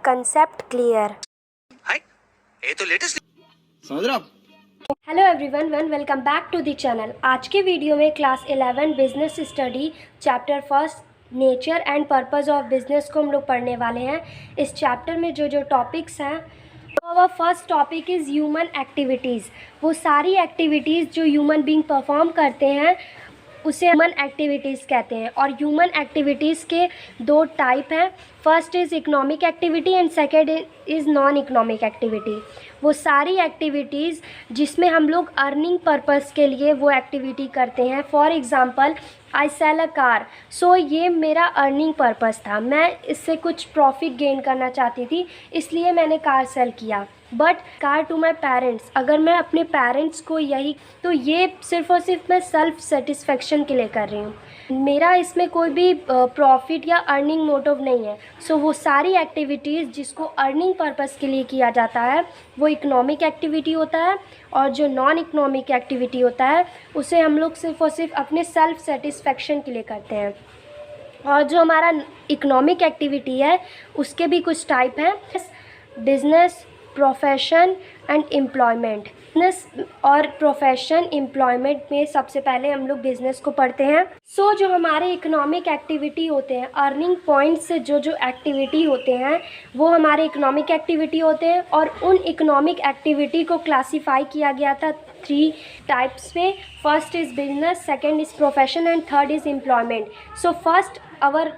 Concept clear. हाय, ये तो latest समझ रहे हो आप? Hello everyone, welcome back to the channel. आज के वीडियो में class 11 business study chapter first nature and purpose of business को हम लोग पढ़ने वाले हैं। इस चैप्टर में जो टॉपिक्स हैं, तो first topic is human activities. वो सारी एक्टिविटीज़ जो ह्यूमन बीइंग परफॉर्म करते हैं उसे ह्यूमन एक्टिविटीज़ कहते हैं। और ह्यूमन एक्टिविटीज़ के दो टाइप हैं, first is economic activity and second is non economic activity. वो सारी एक्टिविटीज़ जिसमें हम लोग अर्निंग पर्पस के लिए वो एक्टिविटी करते हैं। For example, I sell a car, so ये मेरा अर्निंग पर्पस था, मैं इससे कुछ प्रॉफिट गेन करना चाहती थी, इसलिए मैंने कार सेल किया। But car to my parents, अगर मैं अपने पेरेंट्स को यही, तो ये सिर्फ़ और सिर्फ मैं सेल्फ सेटिस्फेक्शन के लिए कर रही हूँ, मेरा इसमें कोई भी प्रॉफिट या अर्निंग मोटिव नहीं है। सो वो सारी एक्टिविटीज़ जिसको अर्निंग पर्पस के लिए किया जाता है वो इकोनॉमिक एक्टिविटी होता है, और जो नॉन इकोनॉमिक एक्टिविटी होता है उसे हम लोग सिर्फ़ और सिर्फ अपने सेल्फ सेटिस्फेक्शन के लिए करते हैं। और जो हमारा इकोनॉमिक एक्टिविटी है उसके भी कुछ टाइप हैं, business, profession and employment. Business और प्रोफेशन एम्प्लॉयमेंट में सबसे पहले हम लोग बिजनेस को पढ़ते हैं। सो जो हमारे इकोनॉमिक एक्टिविटी होते हैं, अर्निंग पॉइंट से जो एक्टिविटी होते हैं वो हमारे इकोनॉमिक एक्टिविटी होते हैं। और उन इकोनॉमिक एक्टिविटी को क्लासीफाई किया गया था 3 टाइप्स में। First is business, second is profession and third is employment. So first hour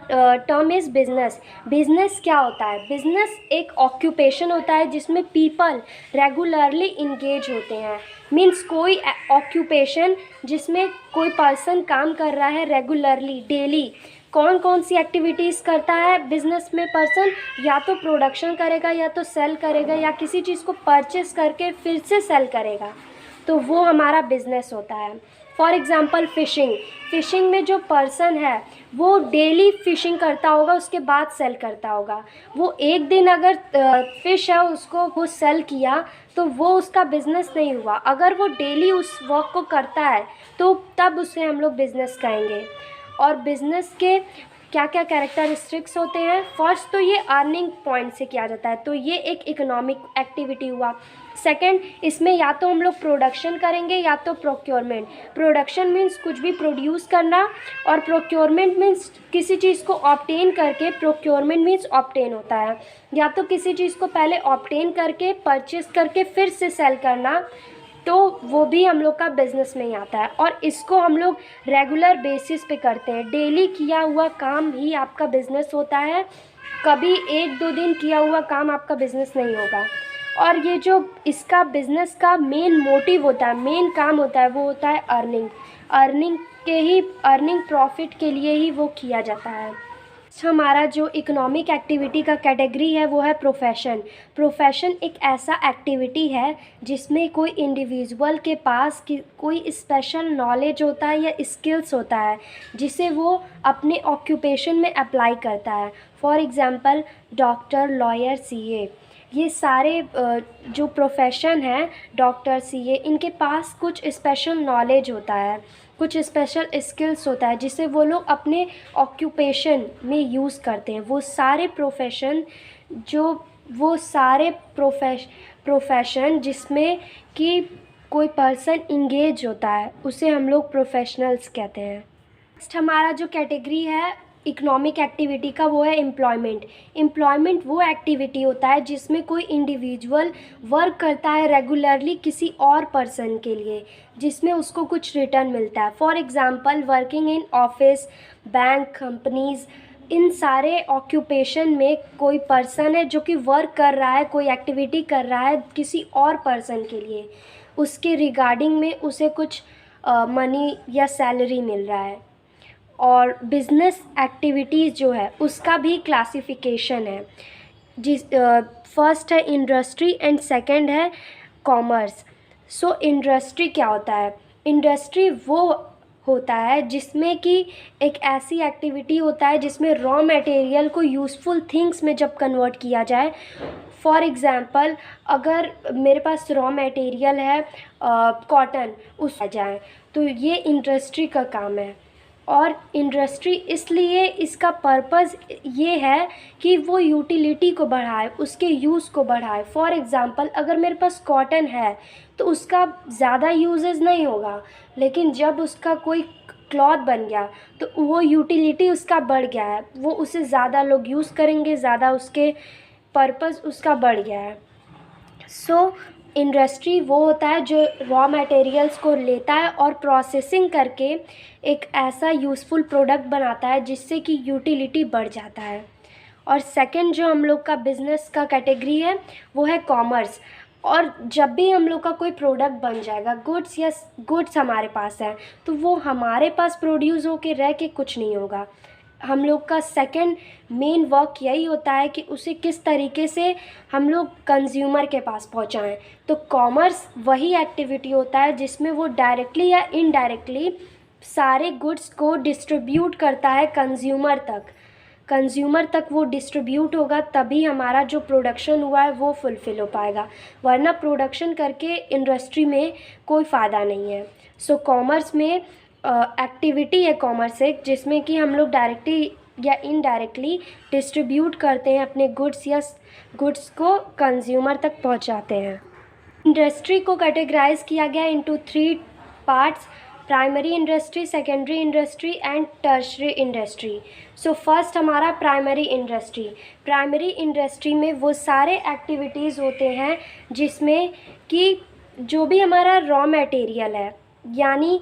term is business. Business क्या होता है? बिजनेस एक ऑक्यूपेशन होता है जिसमें पीपल रेगुलरली इंगेज होते हैं। मीन्स कोई ऑक्यूपेशन जिसमें कोई पर्सन काम कर रहा है रेगुलरली, डेली। कौन कौन सी एक्टिविटीज़ करता है बिजनेस में पर्सन? या तो प्रोडक्शन करेगा, या तो सेल करेगा, या किसी चीज़ को परचेस करके फिर से सेल करेगा, तो वो हमारा बिजनेस होता है। For example phishing. फ़िशिंग में जो पर्सन है वो डेली फ़िशिंग करता होगा, उसके बाद सेल करता होगा। वो एक दिन अगर फ़िश है उसको वो सेल किया तो वो उसका बिज़नेस नहीं हुआ। अगर वो डेली उस वर्क को करता है तो तब उसे हम लोग बिज़नेस कहेंगे। और बिज़नेस के क्या क्या कैरेक्टरिस्टिक्स होते हैं? फर्स्ट तो ये अर्निंग पॉइंट से किया जाता है, तो ये एक इकोनॉमिक एक्टिविटी हुआ। सेकंड, इसमें या तो हम लोग प्रोडक्शन करेंगे या तो प्रोक्योरमेंट। प्रोडक्शन मीन्स कुछ भी प्रोड्यूस करना, और प्रोक्योरमेंट मीन्स किसी चीज़ को ऑब्टेन करके। प्रोक्योरमेंट मीन्स ऑब्टेन होता है, या तो किसी चीज़ को पहले ऑब्टेन करके परचेस करके फिर से सेल करना, तो वो भी हम लोग का बिज़नेस में ही आता है। और इसको हम लोग रेगुलर बेसिस पे करते हैं। डेली किया हुआ काम ही आपका बिज़नेस होता है, कभी 1-2 दिन किया हुआ काम आपका बिज़नेस नहीं होगा। और ये जो इसका बिज़नेस का मेन मोटिव होता है, मेन काम होता है, वो होता है अर्निंग। अर्निंग प्रॉफिट के लिए ही वो किया जाता है। हमारा जो इकोनॉमिक एक्टिविटी का कैटेगरी है वो है प्रोफेशन। प्रोफेशन एक ऐसा एक्टिविटी है जिसमें कोई इंडिविजुअल के पास कोई स्पेशल नॉलेज होता है या स्किल्स होता है जिसे वो अपने ऑक्यूपेशन में अप्लाई करता है। For example, doctor, lawyer, CA, ये सारे जो प्रोफेशन है, डॉक्टर, सीए, इनके पास कुछ स्पेशल नॉलेज होता है, कुछ स्पेशल स्किल्स होता है जिसे वो लोग अपने ऑक्यूपेशन में यूज़ करते हैं। वो सारे प्रोफेशन जिसमें कि कोई पर्सन इंगेज होता है उसे हम लोग प्रोफेशनल्स कहते हैं। नेक्स्ट हमारा जो कैटेगरी है इकोनॉमिक एक्टिविटी का वो है एम्प्लॉयमेंट। एम्प्लॉयमेंट वो एक्टिविटी होता है जिसमें कोई इंडिविजुअल वर्क करता है रेगुलरली किसी और पर्सन के लिए, जिसमें उसको कुछ रिटर्न मिलता है। For example, working in office, bank, companies, इन सारे ऑक्यूपेशन में कोई पर्सन है जो कि वर्क कर रहा है, कोई एक्टिविटी कर रहा है किसी और पर्सन के लिए, उसके रिगार्डिंग में उसे कुछ मनी या सैलरी मिल रहा है। और बिज़नेस एक्टिविटीज़ जो है उसका भी क्लासिफिकेशन है, फर्स्ट है इंडस्ट्री एंड सेकंड है कॉमर्स। सो इंडस्ट्री क्या होता है? इंडस्ट्री वो होता है जिसमें कि एक ऐसी एक्टिविटी होता है जिसमें रॉ मटेरियल को यूज़फुल थिंग्स में जब कन्वर्ट किया जाए। फॉर एग्ज़ाम्पल, अगर मेरे पास रॉ मटेरियल है कॉटन, उस आ जाए, तो ये इंडस्ट्री का काम है। और इंडस्ट्री इसलिए इसका पर्पज़ ये है कि वो यूटिलिटी को बढ़ाए, उसके यूज़ को बढ़ाए। फॉर एग्ज़ाम्पल अगर मेरे पास कॉटन है तो उसका ज़्यादा यूजेस नहीं होगा, लेकिन जब उसका कोई क्लॉथ बन गया तो वो यूटिलिटी उसका बढ़ गया है, वो उसे ज़्यादा लोग यूज़ करेंगे, ज़्यादा उसके पर्पज़ उसका बढ़ गया है। सो इंडस्ट्री वो होता है जो रॉ मटेरियल्स को लेता है और प्रोसेसिंग करके एक ऐसा यूज़फुल प्रोडक्ट बनाता है जिससे कि यूटिलिटी बढ़ जाता है। और सेकंड जो हम लोग का बिज़नेस का कैटेगरी है वो है कॉमर्स। और जब भी हम लोग का कोई प्रोडक्ट बन जाएगा, गुड्स या गुड्स हमारे पास है, तो वो हमारे पास प्रोड्यूस होके रह के कुछ नहीं होगा। हम लोग का सेकंड मेन वर्क यही होता है कि उसे किस तरीके से हम लोग कंज्यूमर के पास पहुंचाएं। तो कॉमर्स वही एक्टिविटी होता है जिसमें वो डायरेक्टली या इनडायरेक्टली सारे गुड्स को डिस्ट्रीब्यूट करता है कंज्यूमर तक वो डिस्ट्रीब्यूट होगा, तभी हमारा जो प्रोडक्शन हुआ है वो फुलफ़िल हो पाएगा, वरना प्रोडक्शन करके इंडस्ट्री में कोई फ़ायदा नहीं है। सो कॉमर्स में एक्टिविटी है कॉमर्स एक, जिसमें कि हम लोग डायरेक्टली या इनडायरेक्टली डिस्ट्रीब्यूट करते हैं अपने गुड्स को कंज्यूमर तक पहुंचाते हैं। इंडस्ट्री को कैटेगराइज किया गया into 3 parts: primary industry, secondary industry and tertiary industry. So first हमारा प्राइमरी इंडस्ट्री में वो सारे एक्टिविटीज़ होते हैं जिसमें कि जो भी हमारा रॉ मटेरियल है, यानी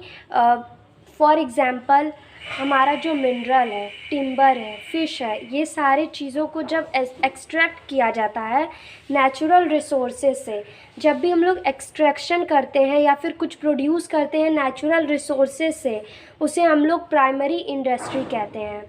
फॉर एग्ज़ाम्पल हमारा जो मिनरल है, टिम्बर है, फ़िश है, ये सारे चीज़ों को जब एक्सट्रैक्ट किया जाता है नेचुरल रिसोर्सेज से, जब भी हम लोग एक्सट्रैक्शन करते हैं या फिर कुछ प्रोड्यूस करते हैं नेचुरल रिसोर्सेज से, उसे हम लोग प्राइमरी इंडस्ट्री कहते हैं।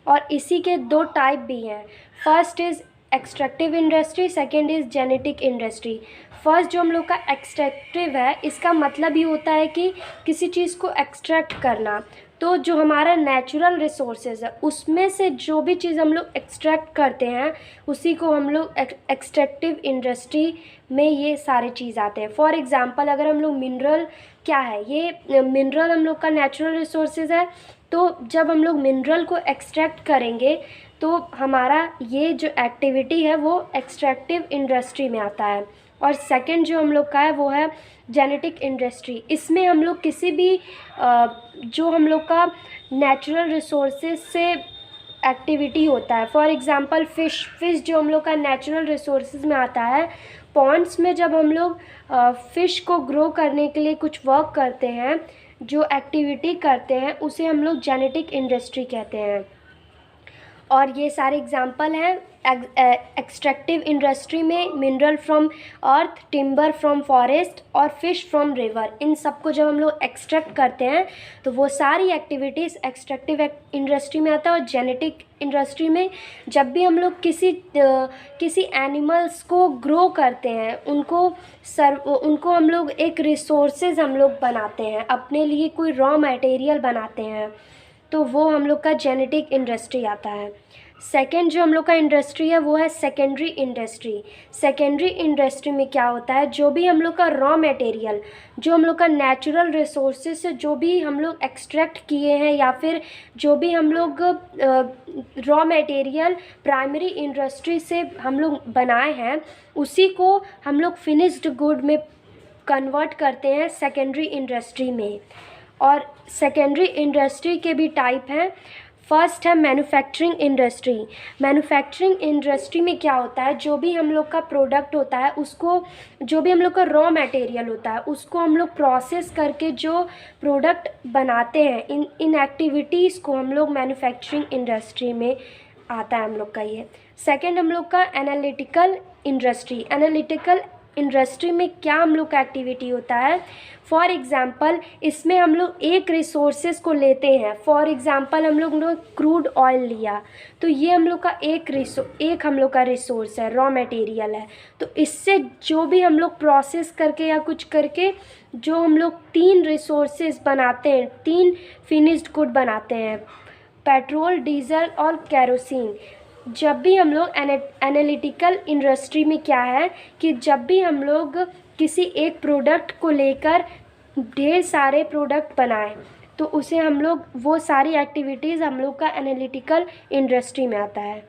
और इसी के 2 टाइप भी हैं। First is extractive industry, second is genetic industry. First जो हम लोग का एक्सट्रैक्टिव है, इसका मतलब ही होता है कि किसी चीज़ को एक्सट्रैक्ट करना। तो जो हमारा नेचुरल रिसोर्सेज है उसमें से जो भी चीज़ हम लोग एक्सट्रैक्ट करते हैं उसी को हम लोग एक्सट्रैक्टिव इंडस्ट्री में ये सारे चीज़ आते हैं। फॉर एग्ज़ाम्पल अगर हम लोग मिनरल, क्या है ये मिनरल हम लोग का नेचुरल रिसोर्सेज है, तो जब हम लोग मिनरल को एक्सट्रैक्ट करेंगे तो हमारा ये जो एक्टिविटी है वो एक्सट्रैक्टिव इंडस्ट्री में आता है। और सेकंड जो हम लोग का है वो है जेनेटिक इंडस्ट्री। इसमें हम लोग किसी भी जो हम लोग का नेचुरल रिसोर्सेज से एक्टिविटी होता है, फॉर एग्ज़ाम्पल फ़िश जो हम लोग का नेचुरल रिसोर्सेज में आता है, पॉन्ड्स में जब हम लोग फ़िश को ग्रो करने के लिए कुछ वर्क करते हैं, जो एक्टिविटी करते हैं, उसे हम लोग जेनेटिक इंडस्ट्री कहते हैं। और ये सारे एग्जांपल हैं एक्सट्रैक्टिव इंडस्ट्री में mineral from earth, timber from forest और फिश फ्रॉम रिवर। इन सब को जब हम लोग एक्सट्रैक्ट करते हैं तो वो सारी एक्टिविटीज़ एक्सट्रैक्टिव इंडस्ट्री में आता है। और जेनेटिक इंडस्ट्री में जब भी हम लोग किसी एनिमल्स को ग्रो करते हैं, उनको हम लोग एक रिसोर्सेज हम लोग बनाते हैं, अपने लिए कोई रॉ मटेरियल बनाते हैं, तो वो हम लोग का जेनेटिक इंडस्ट्री आता है। सेकेंड जो हम लोग का इंडस्ट्री है वो है सेकेंडरी इंडस्ट्री। सेकेंडरी इंडस्ट्री में क्या होता है, जो भी हम लोग का रॉ मटेरियल, जो हम लोग का नेचुरल रिसोर्सेज से जो भी हम लोग एक्सट्रैक्ट किए हैं या फिर जो भी हम लोग रॉ मटेरियल प्राइमरी इंडस्ट्री से हम लोग बनाए हैं, उसी को हम लोग फिनिश्ड गुड में कन्वर्ट करते हैं सेकेंडरी इंडस्ट्री में। और सेकेंडरी इंडस्ट्री के भी टाइप हैं। फर्स्ट है मैन्युफैक्चरिंग इंडस्ट्री। मैन्युफैक्चरिंग इंडस्ट्री में क्या होता है, जो भी हम लोग का प्रोडक्ट होता है उसको, जो भी हम लोग का रॉ मटेरियल होता है उसको हम लोग प्रोसेस करके जो प्रोडक्ट बनाते हैं, इन एक्टिविटीज़ को हम लोग मैन्युफैक्चरिंग इंडस्ट्री में आता है हम लोग का ये। सेकेंड हम लोग का एनालिटिकल इंडस्ट्री। एनालिटिकल इंडस्ट्री में क्या हम लोग का एक्टिविटी होता है, फॉर एग्ज़ाम्पल इसमें हम लोग एक रिसोर्सेज को लेते हैं। फॉर एग्ज़ाम्पल हम लोग क्रूड ऑयल लिया, तो ये हम लोग का एक हम लोग का रिसोर्स है, रॉ मटेरियल है। तो इससे जो भी हम लोग प्रोसेस करके या कुछ करके जो हम लोग 3 रिसोर्सेज बनाते हैं, 3 फिनिश्ड गुड बनाते हैं, पेट्रोल, डीजल और केरोसिन। जब भी हम लोग एनालिटिकल इंडस्ट्री में क्या है कि जब भी हम लोग किसी एक प्रोडक्ट को लेकर ढेर सारे प्रोडक्ट बनाएं, तो उसे हम लोग, वो सारी एक्टिविटीज़ हम लोग का एनालिटिकल इंडस्ट्री में आता है।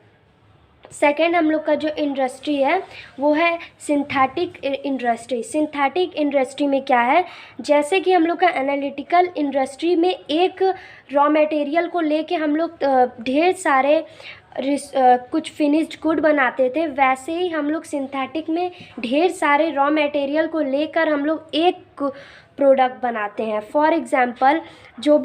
सेकेंड हम लोग का जो इंडस्ट्री है वो है सिंथेटिक इंडस्ट्री। सिंथेटिक इंडस्ट्री में क्या है, जैसे कि हम लोग का एनालिटिकल इंडस्ट्री में एक रॉ मटेरियल को लेके हम लोग ढेर सारे कुछ फिनिश्ड गुड बनाते थे, वैसे ही हम लोग सिंथेटिक में ढेर सारे रॉ मटेरियल को लेकर हम लोग एक प्रोडक्ट बनाते हैं। फॉर एग्ज़ाम्पल जो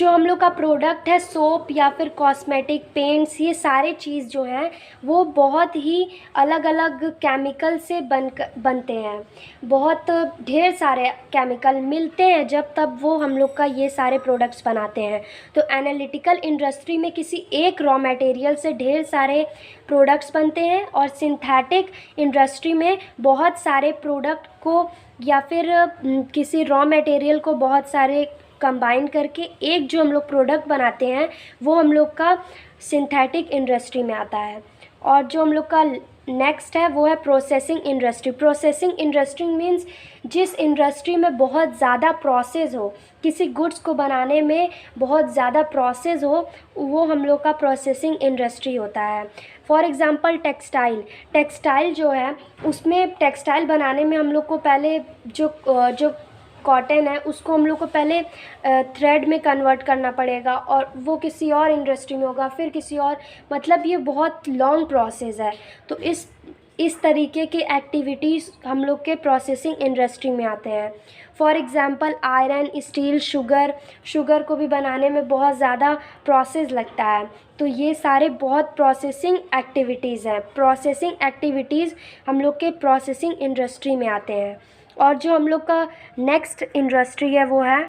हम लोग का प्रोडक्ट है, सोप या फिर कॉस्मेटिक, पेंट्स, ये सारे चीज़ जो हैं वो बहुत ही अलग अलग केमिकल से बनते हैं। बहुत ढेर सारे केमिकल मिलते हैं जब तब वो हम लोग का ये सारे प्रोडक्ट्स बनाते हैं। तो एनालिटिकल इंडस्ट्री में किसी एक रॉ मटेरियल से ढेर सारे प्रोडक्ट्स बनते हैं, और सिंथेटिक इंडस्ट्री में बहुत सारे प्रोडक्ट को या फिर किसी रॉ मटेरियल को बहुत सारे कंबाइन करके एक जो हम लोग प्रोडक्ट बनाते हैं वो हम लोग का सिंथेटिक इंडस्ट्री में आता है। और जो हम लोग का नेक्स्ट है वो है processing industry. Processing industry means जिस इंडस्ट्री में बहुत ज़्यादा प्रोसेस हो, किसी गुड्स को बनाने में बहुत ज़्यादा प्रोसेस हो, वो हम लोग का प्रोसेसिंग इंडस्ट्री होता है। फॉर एग्ज़ाम्पल टेक्सटाइल जो है, उसमें टेक्सटाइल बनाने में हम लोग को पहले जो कॉटन है उसको हम लोग को पहले थ्रेड में कन्वर्ट करना पड़ेगा, और वो किसी और इंडस्ट्री में होगा, फिर किसी और, मतलब ये बहुत लॉन्ग प्रोसेस है। तो इस तरीके की एक्टिविटीज़ हम लोग के प्रोसेसिंग इंडस्ट्री में आते हैं। For example iron, steel, sugar को भी बनाने में बहुत ज़्यादा प्रोसेस लगता है। तो ये सारे बहुत प्रोसेसिंग एक्टिविटीज़ हैं। प्रोसेसिंग एक्टिविटीज़ हम लोग के प्रोसेसिंग इंडस्ट्री में आते हैं। और जो हम लोग का नेक्स्ट इंडस्ट्री है वो है